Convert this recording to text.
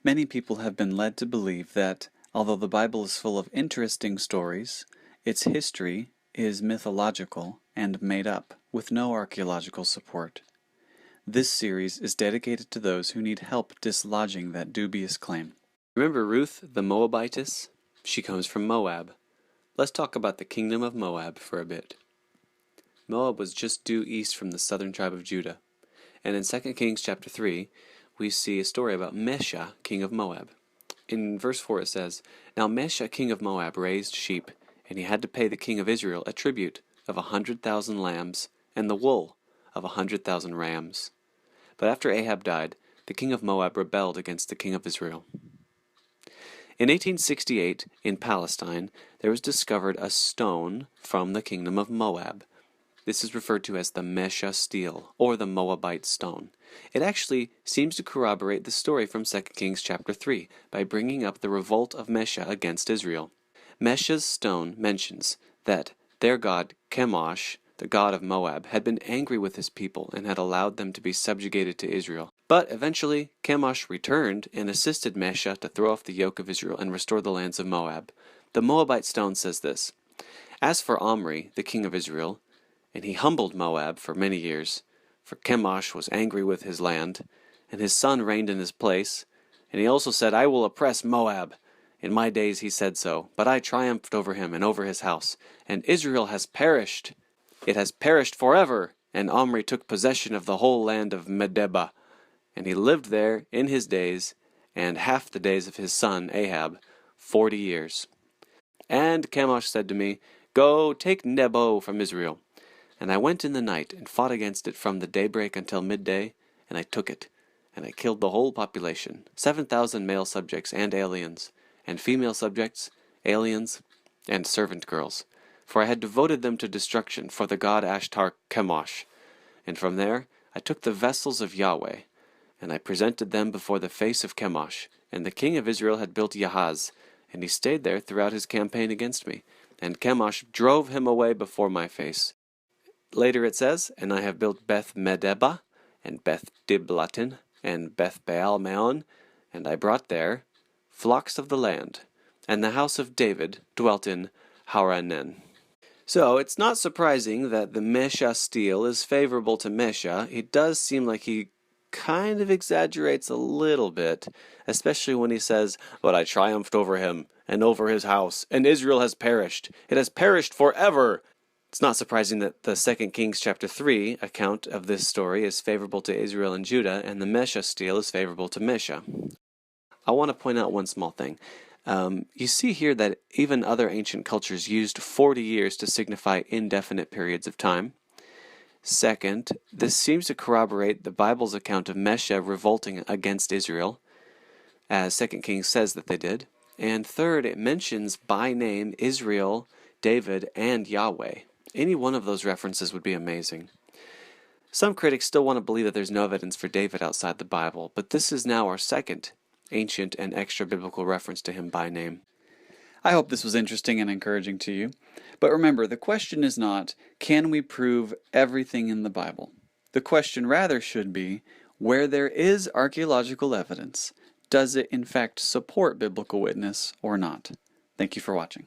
Many people have been led to believe that, although the Bible is full of interesting stories, its history is mythological and made up, with no archaeological support. This series is dedicated to those who need help dislodging that dubious claim. Remember Ruth the Moabitess? She comes from Moab. Let's talk about the kingdom of Moab for a bit. Moab was just due east from the southern tribe of Judah. And in 2 Kings chapter 3, we see a story about Mesha, king of Moab. In verse 4 it says, Now Mesha, king of Moab, raised sheep, and he had to pay the king of Israel a tribute of 100,000 lambs and the wool of 100,000 rams. But after Ahab died, the king of Moab rebelled against the king of Israel. In 1868, in Palestine, there was discovered a stone from the kingdom of Moab. This is referred to as the Mesha Stele, or the Moabite Stone. It actually seems to corroborate the story from 2 Kings chapter 3 by bringing up the revolt of Mesha against Israel. Mesha's stone mentions that their god Chemosh, the god of Moab, had been angry with his people and had allowed them to be subjugated to Israel. But eventually Chemosh returned and assisted Mesha to throw off the yoke of Israel and restore the lands of Moab. The Moabite Stone says this, As for Omri, the king of Israel, and he humbled Moab for many years, for Chemosh was angry with his land, and his son reigned in his place. And he also said, I will oppress Moab. In my days he said so, but I triumphed over him and over his house. And Israel has perished. It has perished forever. And Omri took possession of the whole land of Medeba. And he lived there in his days, and half the days of his son Ahab, 40 years. And Chemosh said to me, Go, take Nebo from Israel. And I went in the night, and fought against it from the daybreak until midday, and I took it. And I killed the whole population, 7,000 male subjects and aliens, and female subjects, aliens, and servant girls. For I had devoted them to destruction for the god Ashtar Chemosh. And from there I took the vessels of Yahweh, and I presented them before the face of Chemosh. And the king of Israel had built Yahaz, and he stayed there throughout his campaign against me. And Chemosh drove him away before my face. Later it says, And I have built Beth Medeba, and Beth Diblatin, and Beth Baal Meon, and I brought there flocks of the land, and the house of David dwelt in Haranen. So it's not surprising that the Mesha Stele is favorable to Mesha. It does seem like he kind of exaggerates a little bit, especially when he says, But I triumphed over him, and over his house, and Israel has perished. It has perished forever. It's not surprising that the 2 Kings chapter 3 account of this story is favorable to Israel and Judah, and the Mesha Stele is favorable to Mesha. I want to point out one small thing. You see here that even other ancient cultures used 40 years to signify indefinite periods of time. Second, this seems to corroborate the Bible's account of Mesha revolting against Israel, as 2 Kings says that they did. And third, it mentions by name Israel, David, and Yahweh. Any one of those references would be amazing. Some critics still want to believe that there's no evidence for David outside the Bible, but this is now our second ancient and extra-biblical reference to him by name. I hope this was interesting and encouraging to you. But remember, the question is not, can we prove everything in the Bible? The question rather should be, where there is archaeological evidence, does it in fact support biblical witness or not? Thank you for watching.